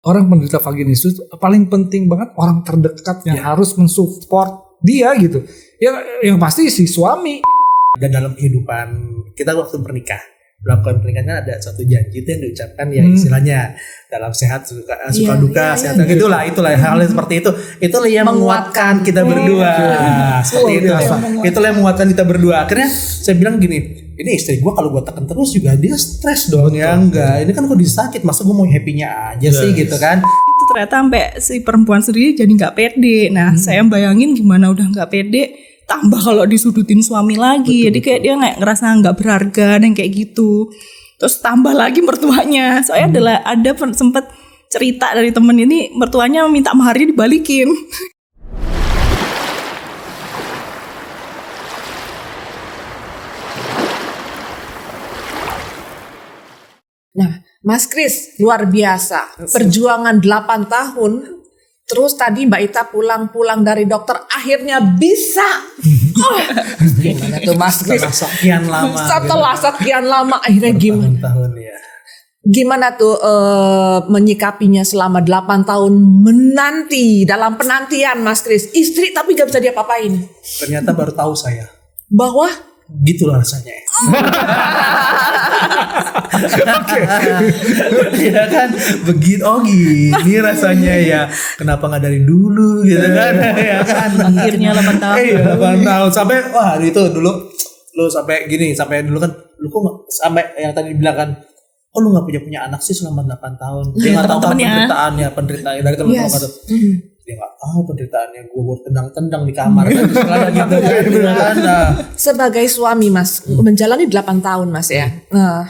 orang penderita vaginismus paling penting banget orang terdekat yang harus mensupport dia gitu. Yang pasti si suami. Dan dalam kehidupan kita waktu bernikah, melakukan pernikahan ada suatu janji itu yang diucapkan ya istilahnya dalam sehat suka duka sehat itulah hal yang seperti itulah yang menguatkan kita berdua seperti itulah yang menguatkan kita berdua. Akhirnya saya bilang gini, ini istri gue kalau gue tekan terus juga dia stres dong. Ya enggak, ini kan gue disakit, masa gue mau happy-nya aja sih gitu kan. Itu ternyata sampai si perempuan sendiri jadi gak pede. Nah saya bayangin gimana udah gak pede, tambah kalau disudutin suami lagi. Jadi kayak dia kayak ngerasa gak berharga dan kayak gitu. Terus tambah lagi mertuanya. Soalnya ada sempet cerita dari temen ini, mertuanya minta maharnya dibalikin. Nah, Mas Kris, luar biasa. Perjuangan 8 tahun. Terus tadi Mbak Ita pulang dari dokter, akhirnya bisa. Gimana tuh Mas Kris? Setelah sekian lama akhirnya gimana? Tahun ya. Gimana tuh menyikapinya selama 8 tahun menanti, dalam penantian Mas Kris? Istri tapi gak bisa diapa-apain. Ternyata baru tahu saya. Bahwa? Gitulah rasanya. Ya kan begitu, gini rasanya ya. Kenapa nggak dari dulu gitu kan? Ya kan akhirnya 8 tahun. 8 tahun sampai hari itu dulu lu sampai gini, sampai dulu kan lu kok sampai yang tadi bilang kan, lu nggak punya anak sih selama 8 tahun. Dia nggak tahu penderitaannya dari teman-teman tuh. Dia nggak tahu penderitaannya, gue tendang-tendang di kamar kan gitu kan. Sebagai suami Mas, menjalani 8 tahun Mas ya.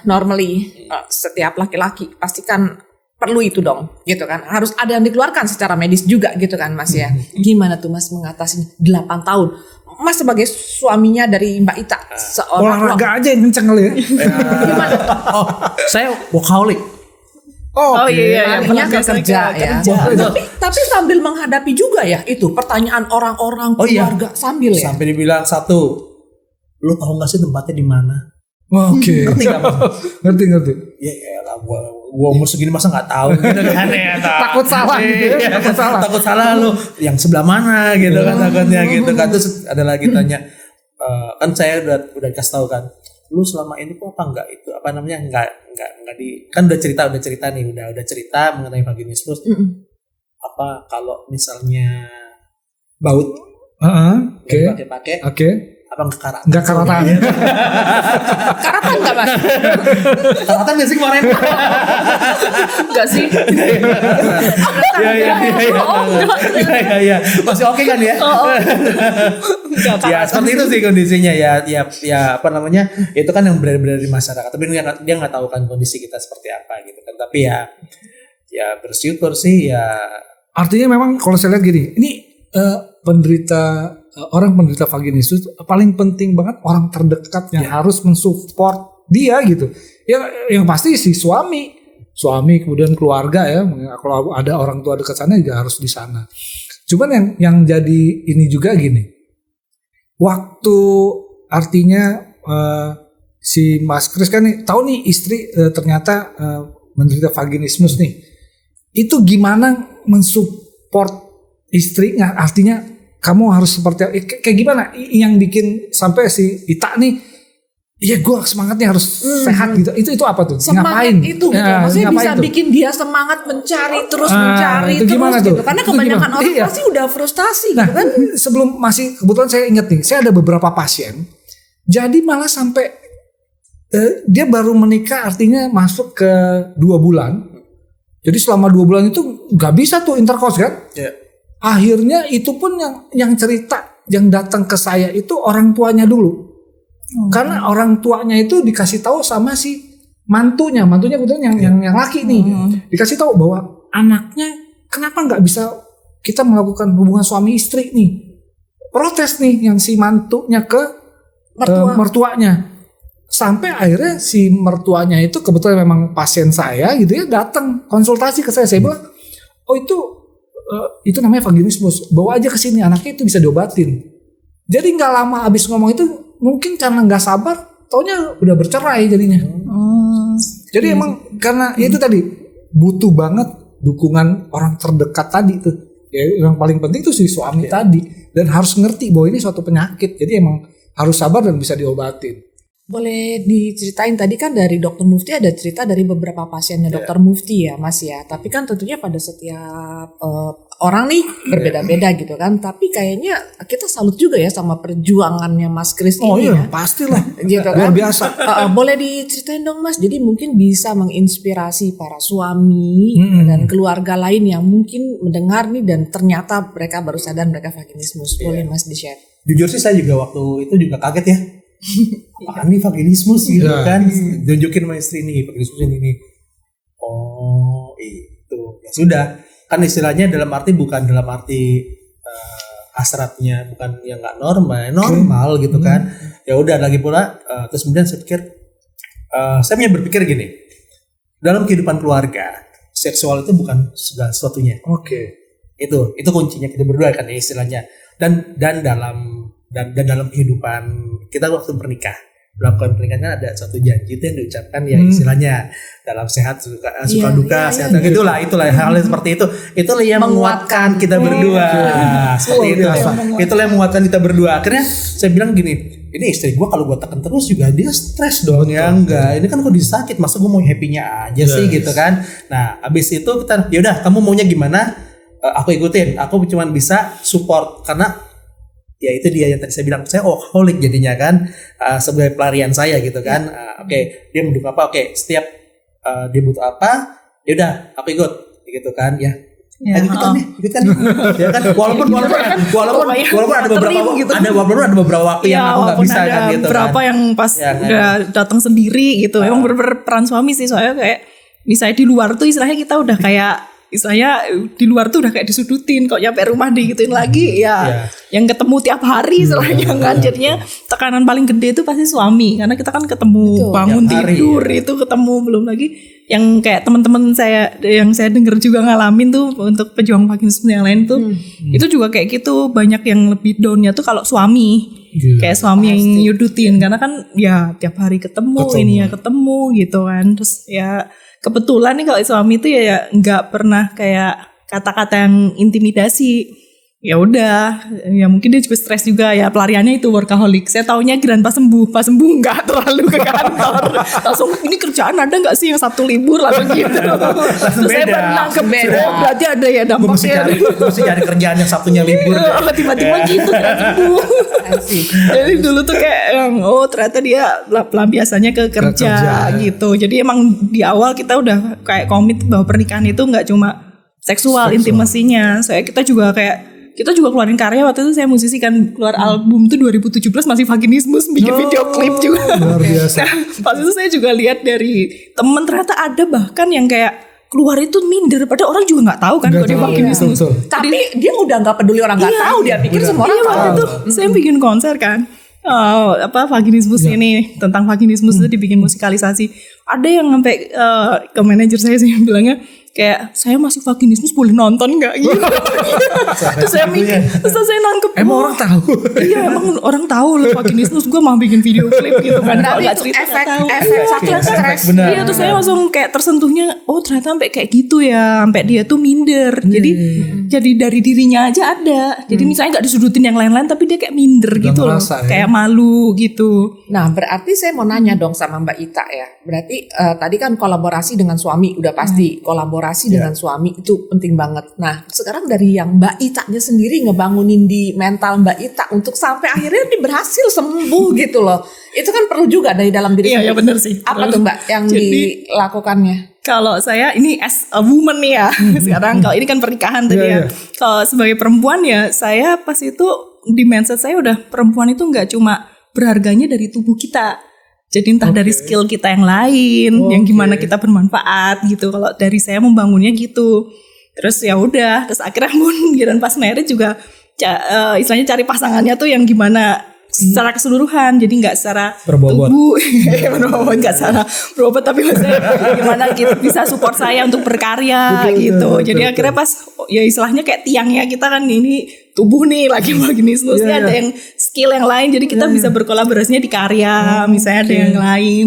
Normally setiap laki-laki pasti kan perlu itu dong, gitu kan. Harus ada yang dikeluarkan secara medis juga gitu kan Mas ya. Gimana tuh Mas mengatasi 8 tahun? Mas sebagai suaminya dari Mbak Ita, olahraga aja yang kenceng kali ya. Gimana? Saya workaholic. Iya, kerja ya. Tapi sambil menghadapi juga ya itu pertanyaan orang-orang keluarga sambil ya. Sampai dibilang satu, lu tahu nggak sih tempatnya di mana? Oke. Ngerti nggak Mas? Ngerti. Ya lah, gua umur segini masa nggak tahu gitu kan ya. Takut salah gitu ya. Takut salah lu. Yang sebelah mana gitu kan takutnya gitu kan. Terus ada lagi tanya, kan saya udah kasih tahu kan. Lu selama ini kok enggak itu enggak di kan udah cerita nih udah cerita mengenai vaginismus. Apa kalau misalnya baut Oke. apa karatan? Enggak karatan. Karatan enggak Mas? Karatan biasa kemarin. Enggak sih. Iya. Masih oke kan ya? Ya seperti itu sih kondisinya ya apa namanya? Itu kan yang beredar di masyarakat. Tapi dia nggak tahu kan kondisi kita seperti apa gitu kan. Tapi ya bersyukur sih ya. Artinya memang kalau saya lihat gini, ini orang penderita vaginismus paling penting banget orang terdekat yang harus mensupport dia gitu. Yang pasti si suami kemudian keluarga ya. Kalau ada orang tua dekat sana juga harus di sana. Cuman yang jadi ini juga gini. Waktu artinya si Mas Kris kan nih tahu nih istri ternyata menderita vaginismus nih. Itu gimana mensupport istrinya? Artinya kamu harus seperti kayak gimana yang bikin sampai si Ita nih, iya gue semangatnya harus sehat gitu. Itu apa tuh? Semangat ngapain? Itu maksudnya bisa bikin dia semangat mencari terus gitu. Karena kebanyakan orang pasti udah frustasi gitu kan. Sebelum kebetulan saya ingat nih, saya ada beberapa pasien. Jadi malah sampai dia baru menikah, artinya masuk ke 2 bulan. Jadi selama 2 bulan itu nggak bisa tuh intercourse kan? Akhirnya itu pun yang cerita, yang datang ke saya itu orang tuanya dulu. Karena orang tuanya itu dikasih tahu sama si mantunya kebetulan yang laki nih. Dikasih tahu bahwa anaknya kenapa nggak bisa kita melakukan hubungan suami istri nih. Protes nih yang si mantunya ke mertuanya. Sampai akhirnya si mertuanya itu kebetulan memang pasien saya gitu ya, datang konsultasi ke saya. Saya bilang, itu namanya vaginismus, bawa aja ke sini, anaknya itu bisa diobatin. Jadi nggak lama abis ngomong itu, mungkin karena nggak sabar, taunya udah bercerai jadinya. Jadi emang karena itu tadi butuh banget dukungan orang terdekat tadi tuh. Ya, yang paling penting tuh si suami tadi, dan harus ngerti bahwa ini suatu penyakit. Jadi emang harus sabar dan bisa diobatin. Boleh diceritain, tadi kan dari Dokter Mufti ada cerita dari beberapa pasiennya Dokter Mufti ya Mas ya. Tapi kan tentunya pada setiap orang nih berbeda-beda gitu kan. Tapi kayaknya kita salut juga ya sama perjuangannya Mas Kris ini ya. Pastilah. Gitu Luar kan. biasa. Boleh diceritain dong Mas. Jadi mungkin bisa menginspirasi para suami dan keluarga lain yang mungkin mendengar nih dan ternyata mereka baru sadar mereka vaginismus. Boleh Mas di-share? Jujur sih saya juga waktu itu juga kaget ya. Apaan nih vaginismus gitu kan. Tunjukin sama istri nih vaginismus ini. Oh itu. Ya sudah. Kan istilahnya dalam arti bukan dalam arti hasratnya, bukan yang gak normal gitu kan. Ya udah, lagi pula terus kemudian saya pikir, saya punya berpikir gini. Dalam kehidupan keluarga, seksual itu bukan segala sesuatunya. Itu kuncinya kita berdua kan ya istilahnya. Dan dalam kehidupan kita waktu bernikah, melakukan pernikahan ada suatu janji itu yang diucapkan ya istilahnya dalam sehat suka duka sehat itulah hal yang seperti itulah yang menguatkan kita berdua seperti itu. Itulah yang menguatkan kita berdua. Akhirnya saya bilang gini, ini istri gue kalau gue tekan terus juga dia stres dong. Ya enggak, ini kan kondisi sakit, masa gue mau happy-nya aja sih gitu kan. Nah habis itu kita yaudah kamu maunya gimana, aku ikutin, aku cuma bisa support karena ya itu dia yang tadi saya bilang, saya workaholic jadinya kan, sebagai pelarian saya gitu kan. Oke, dia mendukung apa, oke, setiap dia butuh apa, ya udah aku ikut gitu kan ya. Ikutan ya kan, walaupun ada beberapa waktu yang aku nggak bisa kan gitu kan. Berapa yang pas udah datang sendiri gitu. Emang peran suami sih, soalnya kayak misalnya di luar tuh istilahnya kita udah kayak istilahnya di luar tuh udah kayak disudutin, kok nyampe rumah digituin lagi ya. Yang ketemu tiap hari istilahnya kan. Jadinya tekanan paling gede itu pasti suami, karena kita kan ketemu bangun tidur itu ketemu, belum lagi yang kayak teman-teman saya yang saya dengar juga ngalamin tuh untuk pejuang vaginisme yang lain tuh itu juga kayak gitu, banyak yang lebih downnya tuh kalau suami kayak suami yang nyudutin, karena kan ya tiap hari ketemu ini ya ketemu gitu kan. Terus ya kebetulan nih kalau suami itu ya nggak pernah kayak kata-kata yang intimidasi. Ya udah, ya mungkin dia juga stres juga ya, pelariannya itu workaholic. Saya taunya giliran pas sembuh nggak terlalu ke kantor. Langsung ini kerjaan ada nggak sih yang Sabtu libur langsung gitu. Terus saya pernah beda. Berarti ada ya dampaknya. Mesti cari kerjaan yang Sabtunya libur. Tiba-tiba gitu kan sembuh. Jadi dulu tuh kayak ternyata dia pelampiasannya ke kerja gitu. Jadi emang di awal kita udah kayak komit bahwa pernikahan itu nggak cuma seksual intimasinya. Soalnya kita juga keluarin karya. Waktu itu saya musisi kan, keluar album tuh 2017 masih vaginismus, bikin video klip juga. Luar biasa. Nah, pas itu saya juga lihat dari temen, ternyata ada bahkan yang kayak keluar itu minder, padahal orang juga nggak tahu kan kalau dia vaginismus. Tapi dia udah nggak peduli orang nggak tahu, dia pikir semua orang tahu. Waktu itu saya bikin konser kan, vaginismus ini, tentang vaginismus itu dibikin musikalisasi. Ada yang sampai ke manajer saya sih bilangnya kayak, saya masih vaginismus boleh nonton nggak gitu. Terus saya mikir, terus saya nangkep, emang orang tahu. Iya emang orang tahu loh vaginismus, gue mau bikin video klip gitu kan. Berarti itu efek sakit stres. Iya, terus saya langsung kayak tersentuhnya, oh ternyata sampai kayak gitu ya, sampai dia tuh minder. Jadi dari dirinya aja ada. Jadi misalnya nggak disudutin yang lain-lain, tapi dia kayak minder gitu loh, kayak malu gitu. Nah berarti saya mau nanya dong sama Mbak Ita ya. Berarti tadi kan kolaborasi dengan suami udah pasti, kolaborasi dengan suami itu penting banget. Nah sekarang dari yang Mbak Itanya sendiri ngebangunin di mental Mbak Ita untuk sampai akhirnya dia berhasil sembuh gitu loh. Itu kan perlu juga dari dalam diri sendiri. Iya benar sih. Apa tuh Mbak yang dilakukannya? Kalau saya ini as a woman nih ya, sekarang kalau ini kan pernikahan tadi ya. Kalau sebagai perempuan ya, saya pas itu di mindset saya udah, perempuan itu nggak cuma berharganya dari tubuh kita. Jadi entah dari skill kita yang lain, yang gimana kita bermanfaat gitu. Kalau dari saya membangunnya gitu. Terus ya udah, terus akhirnya giliran pas married juga istilahnya cari pasangannya tuh yang gimana secara keseluruhan, jadi nggak secara tubuh, nggak secara berbobot, tapi maksudnya gimana kita bisa support saya untuk berkarya gitu. Jadi akhirnya pas ya istilahnya kayak tiangnya kita kan ini tubuh nih, lagi vaginismusnya ada yang skill yang lain, jadi kita bisa berkolaborasinya di karya, misalnya ada yang lain.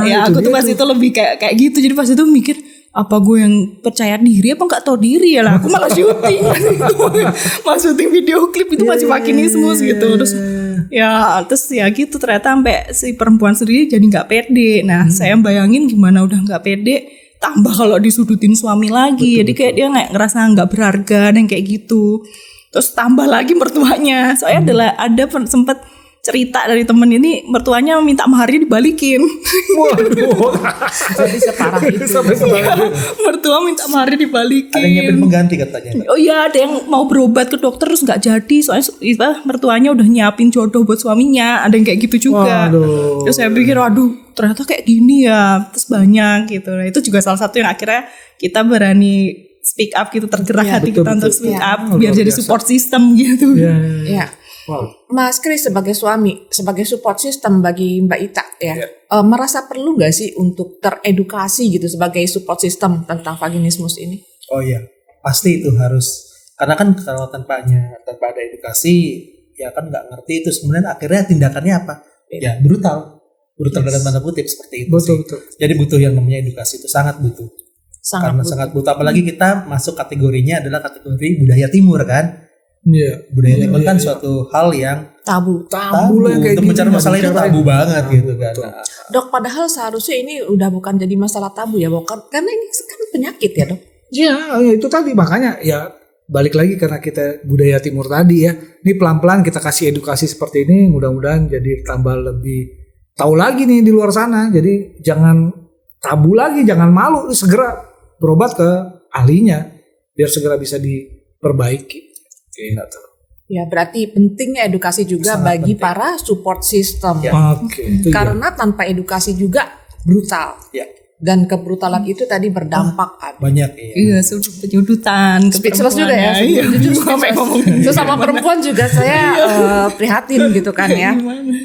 Ya aku tuh pas itu lebih kayak gitu. Jadi pas itu mikir, apa gue yang percaya diri apa nggak tahu diri ya lah, aku malah syuting malah syuting video klip itu masih vaginismus gitu. Terus ya gitu, ternyata sampai si perempuan sendiri jadi nggak pede. Nah saya bayangin gimana udah nggak pede, tambah kalau disudutin suami lagi, jadi kayak dia nggak ngerasa nggak berharga dan kayak gitu. Terus tambah lagi mertuanya, soalnya ada sempat cerita dari temen ini, mertuanya minta maharnya dibalikin. Waduh. Jadi separah itu. Mertua minta maharnya dibalikin. Ada yang nyiapin pengganti katanya. Oh iya, ada yang mau berobat ke dokter terus nggak jadi, soalnya mertuanya udah nyiapin jodoh buat suaminya, ada yang kayak gitu juga. Waduh. Terus saya pikir, aduh ternyata kayak gini ya, terus banyak gitu. Nah, itu juga salah satu yang akhirnya kita berani speak up gitu, tergerak hati kita untuk speak up, biar jadi support system gitu. Ya. Wow. Mas Kris sebagai suami, sebagai support system bagi Mbak Ita ya, merasa perlu nggak sih untuk teredukasi gitu sebagai support system tentang vaginismus ini? Oh iya, pasti itu harus, karena kan kalau tanpa ada edukasi ya kan nggak ngerti itu sebenarnya akhirnya tindakannya apa? Ya brutal dalam tanda kutip seperti itu. Betul. Jadi butuh yang namanya edukasi, itu sangat butuh. Sangat butuh. Apalagi kita masuk kategorinya adalah kategori budaya timur kan. Iya. Budaya timur kan suatu hal yang Tabu lah kayak untuk mencari masalah itu tabu banget gitu kan. Dok, padahal seharusnya ini udah bukan jadi masalah tabu ya, bukan, karena ini kan penyakit ya dok. Ya itu tadi, makanya ya balik lagi karena kita budaya timur tadi ya. Ini pelan-pelan kita kasih edukasi seperti ini, mudah-mudahan jadi tambah lebih tahu lagi nih di luar sana. Jadi jangan tabu lagi, jangan malu, segera berobat ke ahlinya biar segera bisa diperbaiki. Gitu. Ya berarti pentingnya edukasi juga Sangat bagi penting. para support system. Oke. Itu Karena tanpa edukasi juga brutal. Ya. Dan kebrutalan itu tadi berdampak Banyak Iya, penyudutan, speechless juga ya. Iya, Jujur sampai speechless. ngomong Terus sama perempuan juga saya prihatin gitu kan ya. gimana?